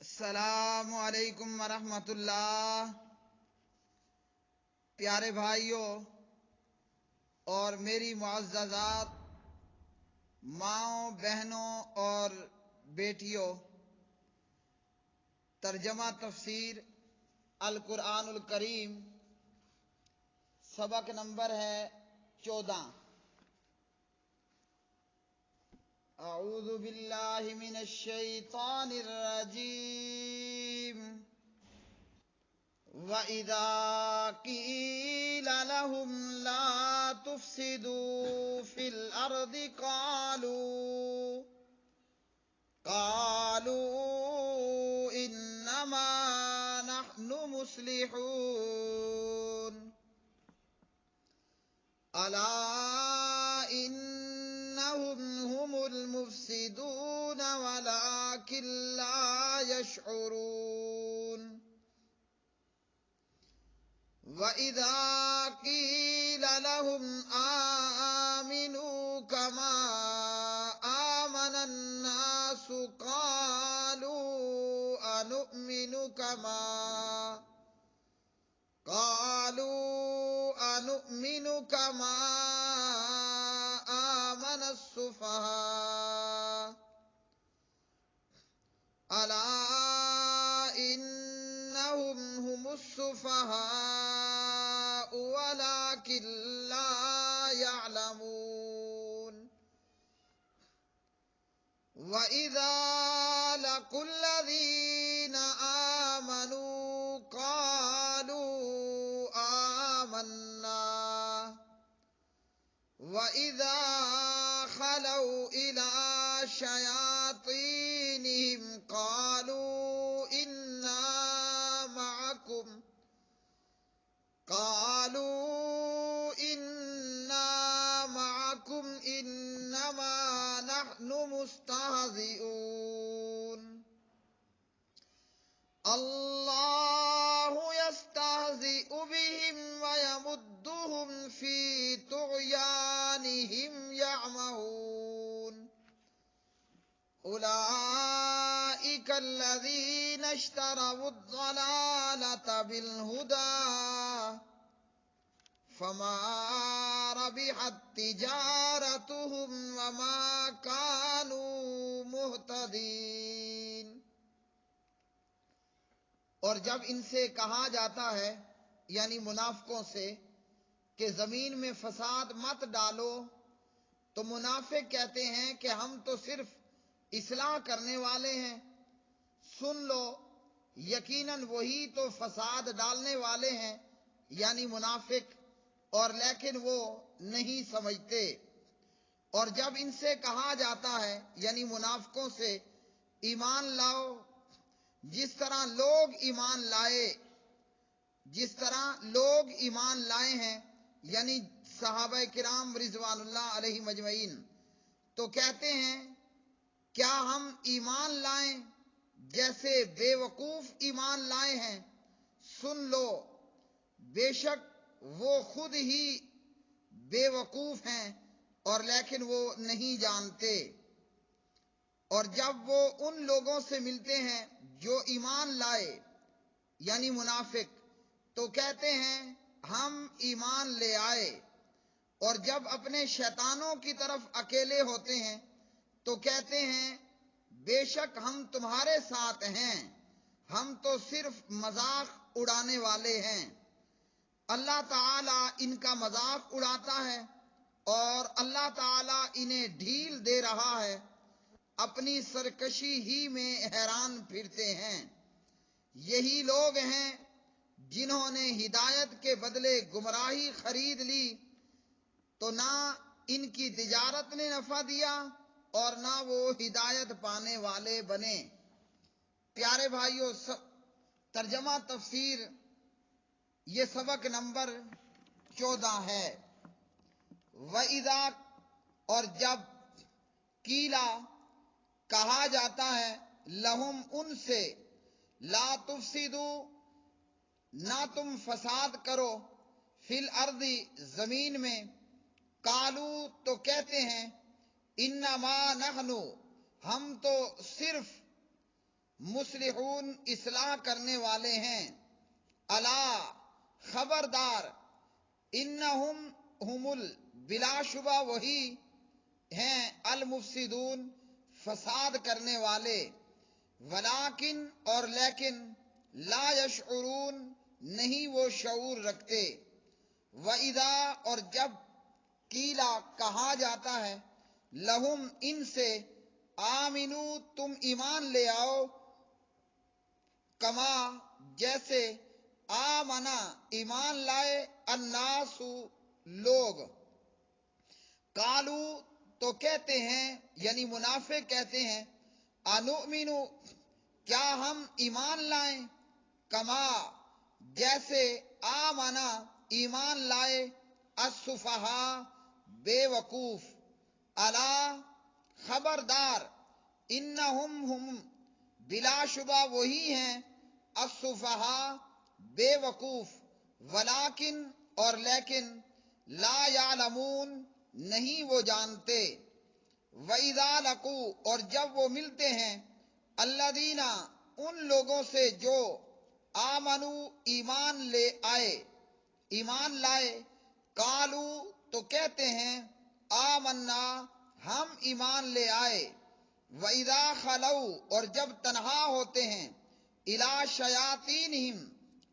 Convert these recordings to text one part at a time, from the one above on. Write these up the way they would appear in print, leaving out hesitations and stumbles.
السلام علیکم ورحمۃ اللہ۔ پیارے بھائیوں اور میری معززات ماؤں، بہنوں اور بیٹیوں، ترجمہ تفسیر القرآن الکریم، سبق نمبر ہے 14۔ اعوذ باللہ من الشیطان الرجیم۔ وَإِذَا قِيلَ لَهُمْ لَا تُفْسِدُوا فِي الْأَرْضِ قَالُوا إِنَّمَا نَحْنُ مُصْلِحُونَ أَلَا إِنَّهُمْ هُمُ الْمُفْسِدُونَ وَلَكِنْ لَا يَشْعُرُونَ وَإِذَا قِيلَ لَهُمْ آمِنُوا كَمَا آمَنَ النَّاسُ قَالُوا أَنُؤْمِنُ كَمَا آمَنَ السُّفَهَاءُ أَلَا إِنَّهُمْ هُمُ السُّفَهَاءُ وَلَكِنْ لَا يَعْلَمُونَ وَإِذَا لَقُوا الَّذِينَ آمَنُوا قَالُوا آمَنَّا وَإِذَا خَلَوْا إِلَى شَيَاطِينِهِمْ قَالُوا إِنَّا مَعَكُمْ إِنَّمَا نَحْنُ مُسْتَهْزِئُونَ اللَّهُ يَسْتَهْزِئُ بِهِمْ وَيَمُدُّهُمْ فِي طُغْيَانِهِمْ يَعْمَهُونَ أُولَئِكَ الَّذِينَ اشْتَرَوُا الضَّلَالَةَ بِالْهُدَى فَمَا رَبِحَتْ تِجَارَتُهُمْ وَمَا كَانُوا مُهْتَدِينَ۔ اور جب ان سے کہا جاتا ہے، یعنی منافقوں سے، کہ زمین میں فساد مت ڈالو، تو منافق کہتے ہیں کہ ہم تو صرف اصلاح کرنے والے ہیں، سن لو یقیناً وہی تو فساد ڈالنے والے ہیں، یعنی منافق، اور لیکن وہ نہیں سمجھتے۔ اور جب ان سے کہا جاتا ہے، یعنی منافقوں سے، ایمان لاؤ جس طرح لوگ ایمان لائے ہیں، یعنی صحابہ کرام رضوان اللہ علیہ مجمعین، تو کہتے ہیں کیا ہم ایمان لائیں جیسے بے وقوف ایمان لائے ہیں؟ سن لو بے شک وہ خود ہی بے وقوف ہیں اور لیکن وہ نہیں جانتے۔ اور جب وہ ان لوگوں سے ملتے ہیں جو ایمان لائے، یعنی منافق، تو کہتے ہیں ہم ایمان لے آئے، اور جب اپنے شیطانوں کی طرف اکیلے ہوتے ہیں تو کہتے ہیں بے شک ہم تمہارے ساتھ ہیں، ہم تو صرف مذاق اڑانے والے ہیں۔ اللہ تعالیٰ ان کا مذاق اڑاتا ہے اور اللہ تعالیٰ انہیں ڈھیل دے رہا ہے، اپنی سرکشی ہی میں حیران پھرتے ہیں۔ یہی لوگ ہیں جنہوں نے ہدایت کے بدلے گمراہی خرید لی، تو نہ ان کی تجارت نے نفع دیا اور نہ وہ ہدایت پانے والے بنے۔ پیارے بھائیوں، ترجمہ تفسیر یہ سبق نمبر 14 ہے۔ وَإِذَا، اور جب، قیلا کہا جاتا ہے، لہم ان سے، لا تفسدو نہ تم فساد کرو، فی الارض زمین میں، قالو تو کہتے ہیں، انما نحن ہم تو صرف مصلحون اصلاح کرنے والے ہیں، الا خبردار، انہم بلا شبہ وہی ہیں المفسدون فساد کرنے والے، ولیکن اور لیکن لا یشعرون نہیں وہ شعور رکھتے، وَإِذَا اور جب قیلا کہا جاتا ہے لہم ان سے آمنو تم ایمان لے آؤ، کما جیسے آمنا ایمان لائے الناس لوگ، قالو تو کہتے ہیں یعنی منافق کہتے ہیں انؤمنو کیا ہم ایمان لائیں، کما جیسے آمنا ایمان لائے السفہاء بے وقوف، الا خبردار، انہم بلا شبہ وہی ہیں السفہاء بے وقوف، ولیکن اور لیکن لا یعلمون نہیں وہ جانتے، وَإِذَا لَقُوا اور جب وہ ملتے ہیں الذین ان لوگوں سے جو آمنو ایمان لے آئے ایمان لائے، قالو تو کہتے ہیں آمنا ہم ایمان لے آئے، وَإِذَا خَلَوْا اور جب تنہا ہوتے ہیں اِلَىٰ شَيَاطِینِہِمْ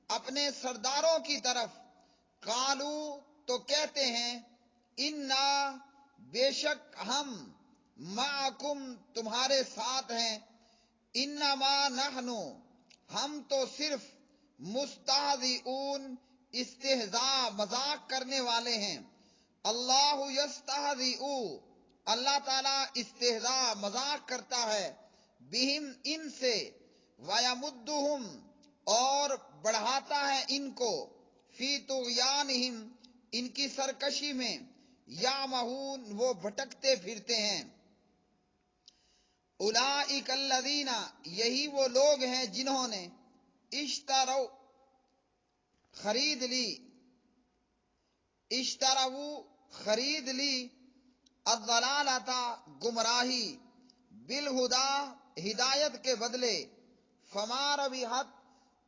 اپنے سرداروں کی طرف، قالو تو کہتے ہیں انا بے شک ہم معکم تمہارے ساتھ ہیں، انما نحنو ہم تو صرف مستہزئون استہزاء مذاق کرنے والے ہیں، اللہ یستہزئ اللہ تعالیٰ استہزاء مذاق کرتا ہے، بہم ان سے، ویمدہم اور بڑھاتا ہے ان کو، فی طغیانہم ان کی سرکشی میں، یعمہون وہ بھٹکتے پھرتے ہیں، اولئک الذین یہی وہ لوگ ہیں جنہوں نے اشتروا خرید لی الضلالۃ گمراہی، بالہدا ہدایت کے بدلے، فما ربحت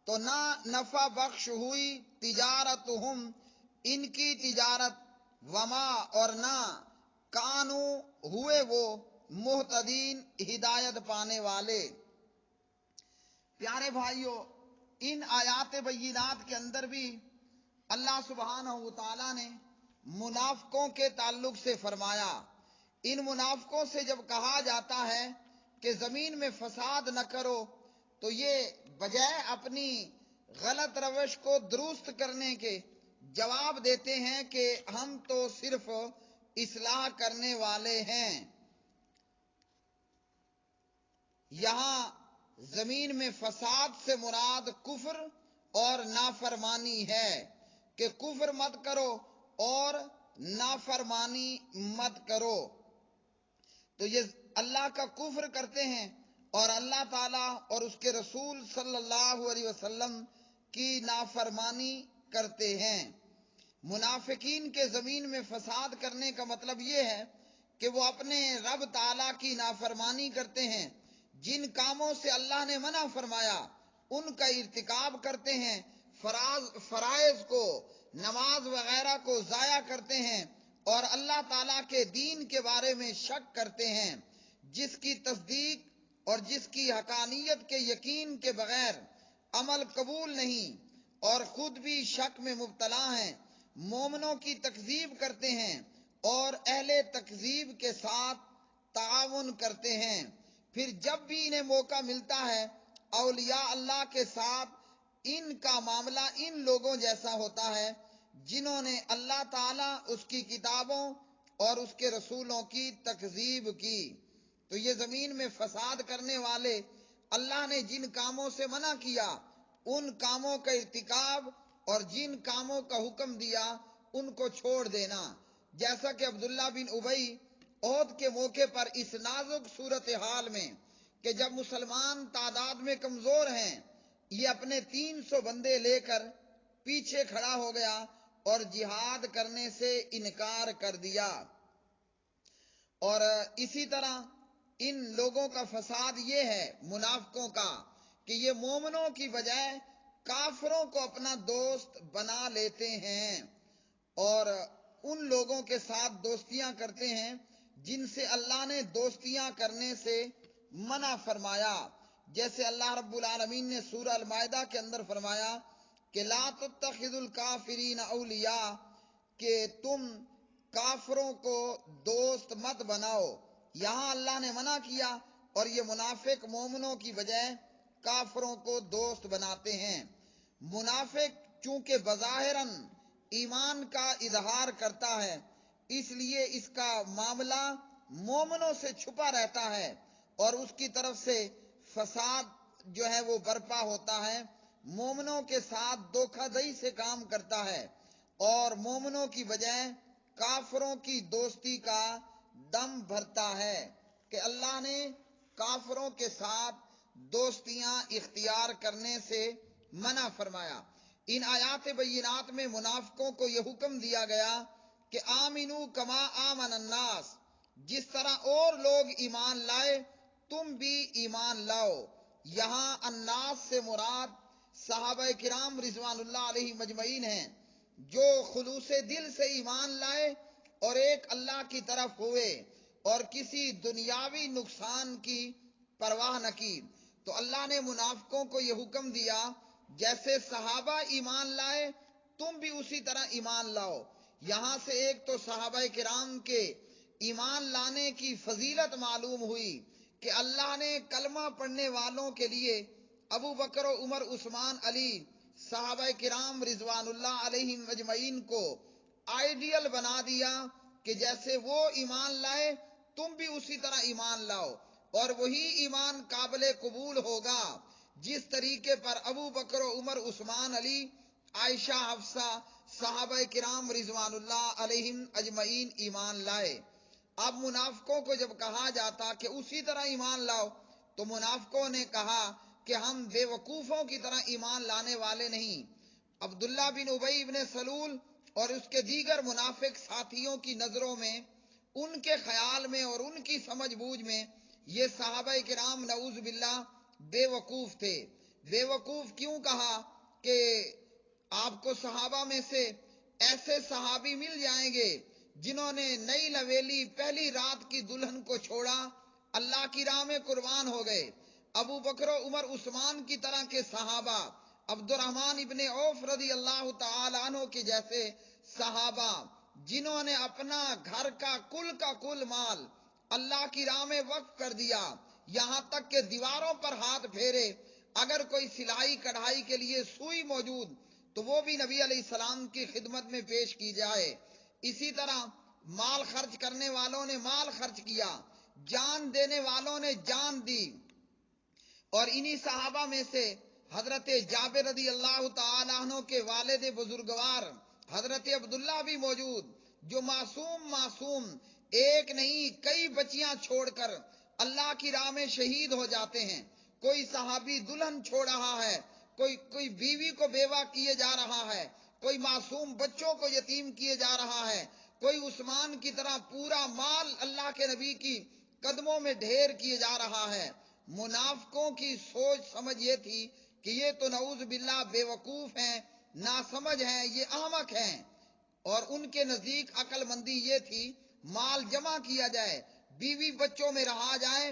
تو نہ نفع بخش ہوئی تجارتہم ان کی تجارت، وما اور نہ کانو ہوئے وہ مہتدین ہدایت پانے والے۔ پیارے بھائیو، ان آیات بینات کے اندر بھی اللہ سبحانہ و تعالی نے منافقوں کے تعلق سے فرمایا، ان منافقوں سے جب کہا جاتا ہے کہ زمین میں فساد نہ کرو تو یہ بجائے اپنی غلط روش کو درست کرنے کے جواب دیتے ہیں کہ ہم تو صرف اصلاح کرنے والے ہیں۔ یہاں زمین میں فساد سے مراد کفر اور نافرمانی ہے کہ کفر مت کرو اور نافرمانی مت کرو، تو یہ اللہ کا کفر کرتے ہیں اور اللہ تعالیٰ اور اس کے رسول صلی اللہ علیہ وسلم کی نافرمانی کرتے ہیں۔ منافقین کے زمین میں فساد کرنے کا مطلب یہ ہے کہ وہ اپنے رب تعالیٰ کی نافرمانی کرتے ہیں، جن کاموں سے اللہ نے منع فرمایا ان کا ارتکاب کرتے ہیں، فرائض کو، نماز وغیرہ کو ضائع کرتے ہیں اور اللہ تعالیٰ کے دین کے بارے میں شک کرتے ہیں، جس کی تصدیق اور جس کی حقانیت کے یقین کے بغیر عمل قبول نہیں، اور خود بھی شک میں مبتلا ہیں، مومنوں کی تکذیب کرتے ہیں اور اہل تکذیب کے ساتھ تعاون کرتے ہیں، پھر جب بھی انہیں موقع ملتا ہے اولیاء اللہ کے ساتھ ان کا معاملہ ان لوگوں جیسا ہوتا ہے جنہوں نے اللہ تعالیٰ، اس کی کتابوں اور اس کے رسولوں کی تکذیب کی۔ تو یہ زمین میں فساد کرنے والے اللہ نے جن کاموں سے منع کیا ان کاموں کا ارتکاب اور جن کاموں کا حکم دیا ان کو چھوڑ دینا، جیسا کہ عبداللہ بن ابی عہد کے موقع پر اس نازک صورتحال میں کہ جب مسلمان تعداد میں کمزور ہیں، یہ اپنے 300 بندے لے کر پیچھے کھڑا ہو گیا اور جہاد کرنے سے انکار کر دیا۔ اور اسی طرح ان لوگوں کا فساد یہ ہے منافقوں کا کہ یہ مومنوں کی بجائے کافروں کو اپنا دوست بنا لیتے ہیں اور ان لوگوں کے ساتھ دوستیاں کرتے ہیں جن سے اللہ نے دوستیاں کرنے سے منع فرمایا. جیسے اللہ رب العالمین نے سورہ المائدہ کے اندر فرمایا کہ لا تتخذوا الکافرین اولیاء، کہ تم کافروں کو دوست مت بناؤ. یہاں اللہ نے منع کیا اور یہ منافق مومنوں کی بجائے کافروں کو دوست بناتے ہیں. منافق چونکہ بظاہراً ایمان کا اظہار کرتا ہے اس لیے اس کا معاملہ مومنوں سے چھپا رہتا ہے اور اس کی طرف سے فساد جو ہے وہ برپا ہوتا ہے، مومنوں کے ساتھ دھوکہ دہی سے کام کرتا ہے اور مومنوں کی بجائے کافروں کی دوستی کا دم بھرتا ہے کہ اللہ نے کافروں کے ساتھ دوستیاں اختیار کرنے سے منع فرمایا. ان آیات بینات میں منافقوں کو یہ حکم دیا گیا کہ آمنو کما آمن الناس، جس طرح اور لوگ ایمان لائے تم بھی ایمان لاؤ. یہاں الناس سے مراد صحابہ کرام رضوان اللہ علیہ مجمعین ہیں جو خلوص دل سے ایمان لائے اور ایک اللہ کی طرف ہوئے اور کسی دنیاوی نقصان کی پرواہ نہ کی. تو اللہ نے منافقوں کو یہ حکم دیا جیسے صحابہ ایمان لائے تم بھی اسی طرح ایمان لاؤ. یہاں سے ایک تو صحابہ کرام کے ایمان لانے کی فضیلت معلوم ہوئی کہ اللہ نے کلمہ پڑھنے والوں کے لیے ابو بکر و عمر عثمان علی صحابہ کرام رضوان اللہ علیہم اجمعین کو آئیڈیل بنا دیا کہ جیسے وہ ایمان لائے تم بھی اسی طرح ایمان لاؤ، اور وہی ایمان قابل قبول ہوگا جس طریقے پر ابو بکر و عمر عثمان علی عائشہ حفصہ صحابہ کرام رضوان اللہ علیہم اجمعین ایمان لائے. اب منافقوں کو جب کہا جاتا کہ اسی طرح ایمان لاؤ تو منافقوں نے کہا کہ ہم بے وقوفوں کی طرح ایمان لانے والے نہیں. عبداللہ بن ابی بن سلول اور اس کے دیگر منافق ساتھیوں کی نظروں میں، ان کے خیال میں اور ان کی سمجھ بوجھ میں یہ صحابہ کرام نعوذ باللہ بے وقوف تھے. بے وقوف کیوں کہا؟ کہ آپ کو صحابہ میں سے ایسے صحابی مل جائیں گے جنہوں نے نئی نویلی پہلی رات کی دلہن کو چھوڑا، اللہ کی راہ میں قربان ہو گئے. ابو بکر و عمر عثمان کی طرح کے صحابہ، عبد الرحمن ابن عوف رضی اللہ تعالی عنہ کے جیسے صحابہ جنہوں نے اپنا گھر کا کل مال اللہ کی راہ میں وقف کر دیا، یہاں تک کہ دیواروں پر ہاتھ پھیرے. اگر کوئی سلائی کڑھائی کے لیے سوئی موجود تو وہ بھی نبی علیہ السلام کی خدمت میں پیش کی جائے. اسی طرح مال خرچ کرنے والوں نے مال خرچ کیا، جان دینے والوں نے جان دی. اور انہی صحابہ میں سے حضرت جابر رضی اللہ تعالیٰ عنہ کے والد بزرگوار حضرت عبداللہ بھی موجود، جو معصوم ایک نہیں کئی بچیاں چھوڑ کر اللہ کی راہ میں شہید ہو جاتے ہیں. کوئی صحابی دلہن چھوڑ رہا ہے، کوئی بیوی کو بیوہ کیے جا رہا ہے، کوئی معصوم بچوں کو یتیم کیے جا رہا ہے، کوئی عثمان کی طرح پورا مال اللہ کے نبی کی قدموں میں ڈھیر کیے جا رہا ہے. منافقوں کی سوچ سمجھ یہ تھی کہ یہ تو نعوذ باللہ بے وقوف ہیں، ناسمجھ ہیں، یہ احمق ہیں. اور ان کے نزدیک عقل مندی یہ تھی مال جمع کیا جائے، بیوی بچوں میں رہا جائے،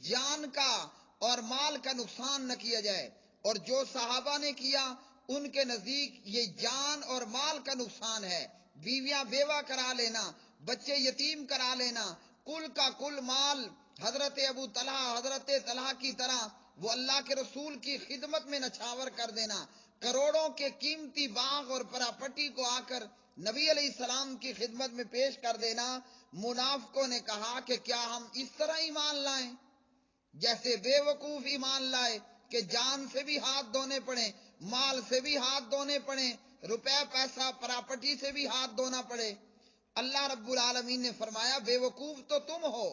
جان کا اور مال کا نقصان نہ کیا جائے. اور جو صحابہ نے کیا ان کے نزدیک یہ جان اور مال کا نقصان ہے. بیویاں بیوہ کرا لینا، بچے یتیم کرا لینا، کل مال حضرت ابو طلحہ حضرت طلحہ کی طرح وہ اللہ کے رسول کی خدمت میں نچھاور کر دینا، کروڑوں کے قیمتی باغ اور پراپرٹی کو آ کر نبی علیہ السلام کی خدمت میں پیش کر دینا. منافقوں نے کہا کہ کیا ہم اس طرح ایمان لائیں جیسے بے وقوف ایمان لائے کہ جان سے بھی ہاتھ دھونے پڑے، مال سے بھی ہاتھ دھونے پڑے، روپے پیسہ پراپرٹی سے بھی ہاتھ دھونا پڑے. اللہ رب العالمین نے فرمایا بے وقوف تو تم ہو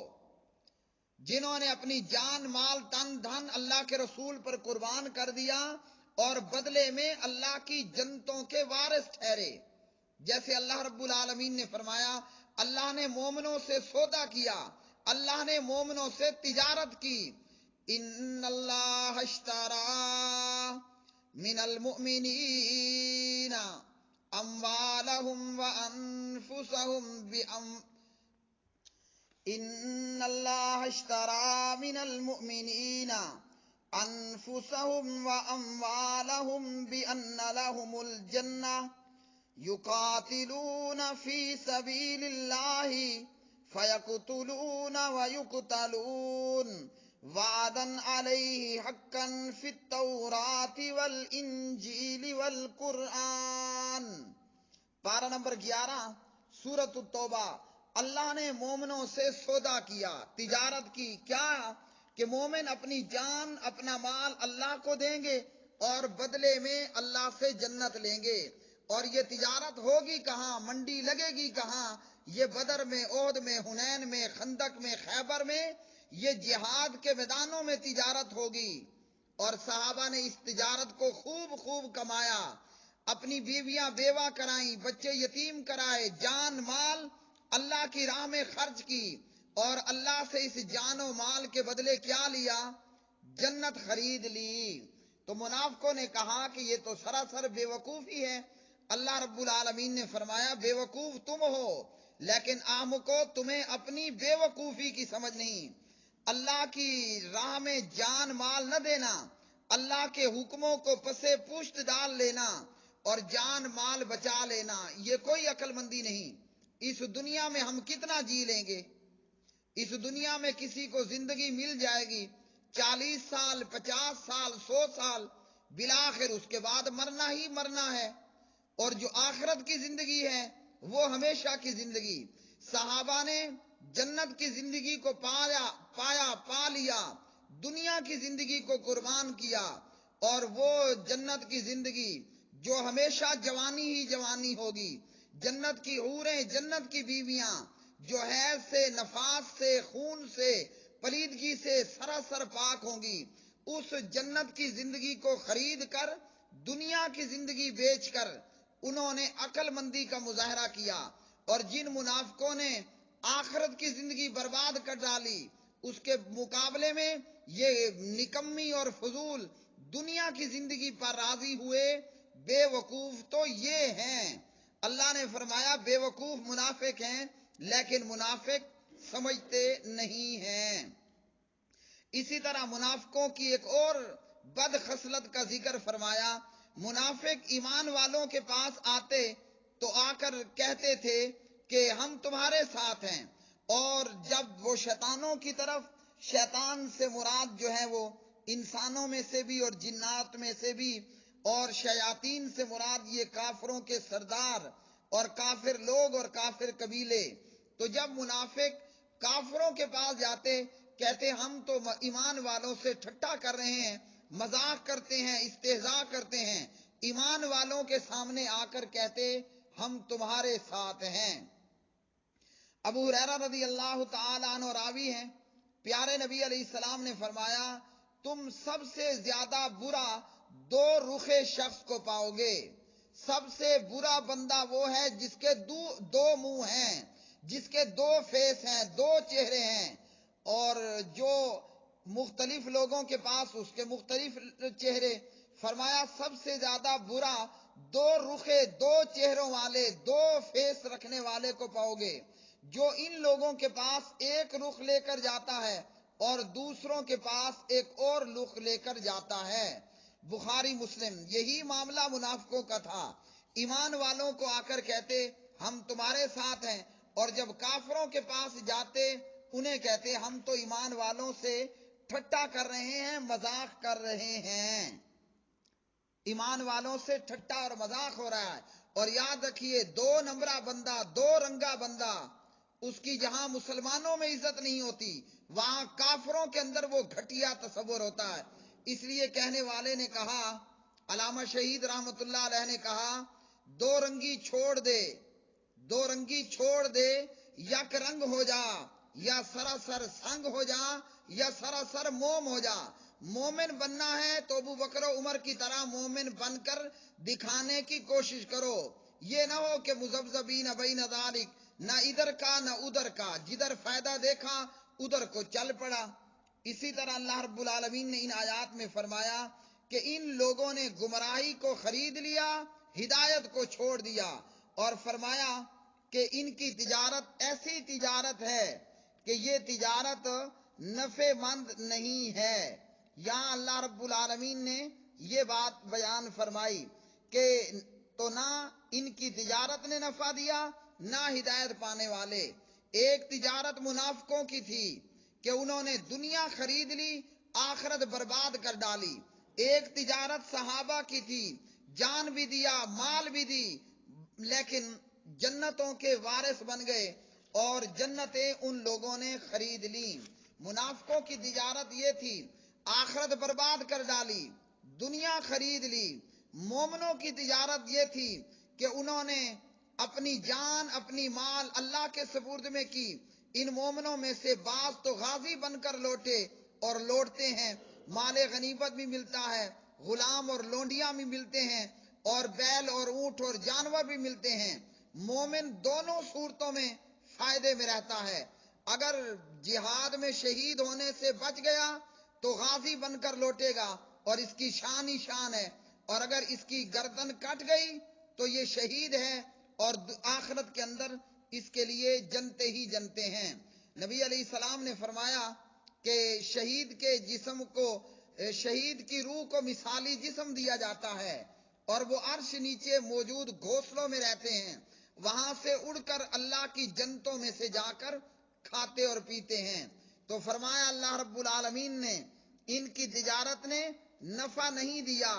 جنہوں نے اپنی جان مال تن دھن اللہ کے رسول پر قربان کر دیا اور بدلے میں اللہ کی جنتوں کے وارث ٹھہرے. جیسے اللہ رب العالمین نے فرمایا اللہ نے مومنوں سے سودا کیا، اللہ نے مومنوں سے تجارت کی. ان اللہ اشترى من المؤمنین اموالهم وانفسهم ان اللہ اشترى من المؤمنین انفسهم واموالهم بان لهم الجنہ یقاتلون فی سبیل اللہ فیقتلون ویقتلون وعدا علیہ حقا فی التوراۃ والانجیل والقرآن. پارہ نمبر 11 سورۃ التوبہ. اللہ نے مومنوں سے سودا کیا، تجارت کی. کیا کہ مومن اپنی جان اپنا مال اللہ کو دیں گے اور بدلے میں اللہ سے جنت لیں گے. اور یہ تجارت ہوگی کہاں، منڈی لگے گی کہاں؟ یہ بدر میں، احد میں، حنین میں، خندق میں، خیبر میں، یہ جہاد کے میدانوں میں تجارت ہوگی. اور صحابہ نے اس تجارت کو خوب خوب کمایا، اپنی بیویاں بیوہ کرائیں، بچے یتیم کرائے، جان مال اللہ کی راہ میں خرچ کی. اور اللہ سے اس جان و مال کے بدلے کیا لیا؟ جنت خرید لی. تو منافقوں نے کہا کہ یہ تو سراسر بے وقوفی ہے. اللہ رب العالمین نے فرمایا بے وقوف تم ہو، لیکن عام کو تمہیں اپنی بے وقوفی کی سمجھ نہیں. اللہ کی راہ میں جان مال نہ دینا، اللہ کے حکموں کو پسے پشت ڈال لینا اور جان مال بچا لینا، یہ کوئی عقل مندی نہیں. اس دنیا میں ہم کتنا جی لیں گے؟ اس دنیا میں کسی کو زندگی مل جائے گی 40 سال، 50 سال، 100 سال، بالآخر اس کے بعد مرنا ہی مرنا ہے. اور جو آخرت کی زندگی ہے وہ ہمیشہ کی زندگی. صحابہ نے جنت کی زندگی کو پا لیا، دنیا کی زندگی کو قربان کیا. اور وہ جنت کی زندگی جو ہمیشہ جوانی ہی جوانی ہوگی، جنت کی حوریں، جنت کی بیویاں جو حیض سے، نفاس سے، خون سے، پلیدگی سے سراسر پاک ہوں گی، اس جنت کی زندگی کو خرید کر دنیا کی زندگی بیچ کر انہوں نے عقل مندی کا مظاہرہ کیا. اور جن منافقوں نے آخرت کی زندگی برباد کر ڈالی، اس کے مقابلے میں یہ نکمی اور فضول دنیا کی زندگی پر راضی ہوئے بے وقوف تو یہ ہیں. اللہ نے فرمایا بے وقوف منافق ہیں، لیکن منافق سمجھتے نہیں ہیں. اسی طرح منافقوں کی ایک اور بد خصلت کا ذکر فرمایا. منافق ایمان والوں کے پاس آتے تو آ کر کہتے تھے کہ ہم تمہارے ساتھ ہیں، اور جب وہ شیطانوں کی طرف، شیطان سے مراد جو ہے وہ انسانوں میں سے بھی اور جنات میں سے بھی، اور شیاطین سے مراد یہ کافروں کے سردار اور کافر لوگ اور کافر قبیلے. تو جب منافق کافروں کے پاس جاتے کہتے ہم تو ایمان والوں سے ٹھٹا کر رہے ہیں، مذاق کرتے ہیں، استہزاء کرتے ہیں. ایمان والوں کے سامنے آ کر کہتے ہم تمہارے ساتھ ہیں. ابو ہریرہ رضی اللہ تعالی عنہ راوی ہیں، پیارے نبی علیہ السلام نے فرمایا تم سب سے زیادہ برا دو رخے شخص کو پاؤ گے. سب سے برا بندہ وہ ہے جس کے دو منہ ہیں، جس کے دو فیس ہیں، دو چہرے ہیں، اور جو مختلف لوگوں کے پاس اس کے مختلف چہرے. فرمایا سب سے زیادہ برا دو رخے، دو چہروں والے، دو فیس رکھنے والے کو پاؤ گے، جو ان لوگوں کے پاس ایک رخ لے کر جاتا ہے اور دوسروں کے پاس ایک اور رخ لے کر جاتا ہے. بخاری مسلم. یہی معاملہ منافقوں کا تھا. ایمان والوں کو آ کر کہتے ہم تمہارے ساتھ ہیں، اور جب کافروں کے پاس جاتے انہیں کہتے ہم تو ایمان والوں سے ٹھٹا کر رہے ہیں، مذاق کر رہے ہیں. ایمان والوں سے ٹھٹا اور مذاق ہو رہا ہے. اور یاد رکھیے دو نمبرہ بندہ، دو رنگا بندہ، اس کی جہاں مسلمانوں میں عزت نہیں ہوتی وہاں کافروں کے اندر وہ گھٹیا تصور ہوتا ہے. اس لیے کہنے والے نے کہا، علامہ شہید رحمت اللہ علیہ نے کہا دو رنگی چھوڑ دے، دو رنگی چھوڑ دے، یک رنگ ہو جا، یا سراسر سنگ ہو جا، یا سراسر موم ہو جا. مومن بننا ہے تو ابو بکر و عمر کی طرح مومن بن کر دکھانے کی کوشش کرو. یہ نہ ہو کہ مذبذبین بین ذالک، نہ ادھر کا نہ ادھر کا، جدھر فائدہ دیکھا ادھر کو چل پڑا۔ اسی طرح اللہ رب العالمین نے ان آیات میں فرمایا کہ ان لوگوں نے گمراہی کو خرید لیا، ہدایت کو چھوڑ دیا، اور فرمایا کہ ان کی تجارت ایسی تجارت ہے کہ یہ تجارت نفع مند نہیں ہے۔ یہاں اللہ رب العالمین نے یہ بات بیان فرمائی کہ تو نہ ان کی تجارت نے نفع دیا نہ ہدایت پانے والے۔ ایک تجارت منافقوں کی تھی کہ انہوں نے دنیا خرید لی، آخرت برباد کر ڈالی۔ ایک تجارت صحابہ کی تھی، جان بھی دیا، مال بھی دی، لیکن جنتوں کے وارث بن گئے اور جنتیں ان لوگوں نے خرید لیں۔ منافقوں کی تجارت یہ تھی، آخرت برباد کر ڈالی، دنیا خرید لی۔ مومنوں کی تجارت یہ تھی کہ انہوں نے اپنی جان، اپنی مال اللہ کے سپرد میں کی۔ ان مومنوں میں سے بعض تو غازی بن کر لوٹے اور لوٹتے ہیں، مال غنیمت بھی ملتا ہے، غلام اور لونڈیاں بھی ملتے ہیں، اور بیل اور اونٹ اور جانور بھی ملتے ہیں۔ مومن دونوں صورتوں میں فائدے میں رہتا ہے۔ اگر جہاد میں شہید ہونے سے بچ گیا تو غازی بن کر لوٹے گا اور اس کی شان ہی شان ہے، اور اگر اس کی گردن کٹ گئی تو یہ شہید ہے اور آخرت کے اندر اس کے لیے جنتے ہی جنتے ہیں۔ نبی علیہ السلام نے فرمایا کہ شہید کے جسم کو، شہید کی روح کو مثالی جسم دیا جاتا ہے اور وہ عرش نیچے موجود گھونسلوں میں رہتے ہیں، وہاں سے اڑ کر اللہ کی جنتوں میں سے جا کر کھاتے اور پیتے ہیں۔ تو فرمایا اللہ رب العالمین نے ان کی تجارت نے نفع نہیں دیا۔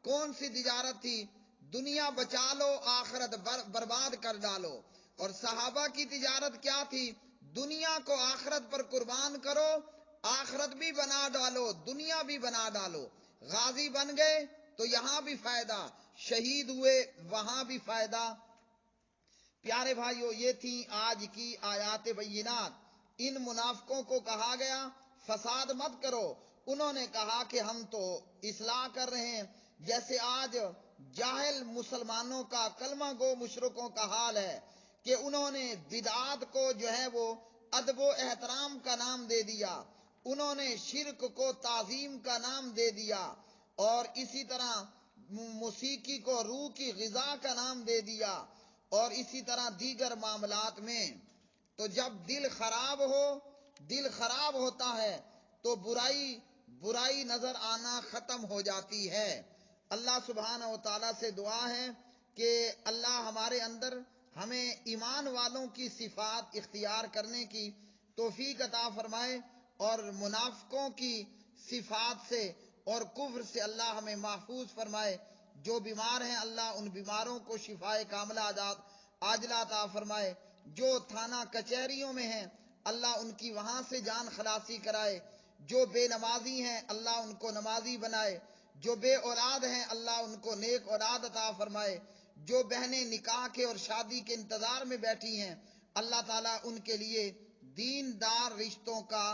کون سی تجارت تھی؟ دنیا بچا لو، آخرت برباد کر ڈالو۔ اور صحابہ کی تجارت کیا تھی؟ دنیا کو آخرت پر قربان کرو، آخرت بھی بنا ڈالو، دنیا بھی بنا ڈالو۔ غازی بن گئے تو یہاں بھی فائدہ، شہید ہوئے وہاں بھی فائدہ۔ پیارے بھائیو، یہ تھی آج کی آیات بینات۔ ان منافقوں کو کہا گیا فساد مت کرو، انہوں نے کہا کہ ہم تو اصلاح کر رہے ہیں۔ جیسے آج جاہل مسلمانوں کا، کلمہ گو مشرکوں کا حال ہے کہ انہوں نے بدعات کو جو ہے وہ ادب و احترام کا نام دے دیا، انہوں نے شرک کو تعظیم کا نام دے دیا، اور اسی طرح موسیقی کو روح کی غذا کا نام دے دیا، اور اسی طرح دیگر معاملات میں۔ تو جب دل خراب ہوتا ہے تو برائی نظر آنا ختم ہو جاتی ہے۔ اللہ سبحانہ و تعالیٰ سے دعا ہے کہ اللہ ہمارے اندر ہمیں ایمان والوں کی صفات اختیار کرنے کی توفیق عطا فرمائے، اور منافقوں کی صفات سے اور کفر سے اللہ ہمیں محفوظ فرمائے۔ جو بیمار ہیں اللہ ان بیماروں کو شفائے کاملہ عاجلہ عطا فرمائے۔ جو تھانہ کچہریوں میں ہیں اللہ ان کی وہاں سے جان خلاصی کرائے۔ جو بے نمازی ہیں اللہ ان کو نمازی بنائے۔ جو بے اولاد ہیں اللہ ان کو نیک اولاد عطا فرمائے۔ جو بہنیں نکاح کے اور شادی کے انتظار میں بیٹھی ہیں اللہ تعالیٰ ان کے لیے دیندار رشتوں کا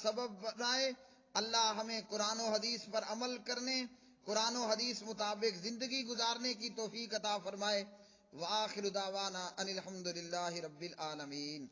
سبب بنائے۔ اللہ ہمیں قرآن و حدیث پر عمل کرنے، قرآن و حدیث مطابق زندگی گزارنے کی توفیق عطا فرمائے۔ وآخر دعوانا ان الحمد للہ رب العالمین۔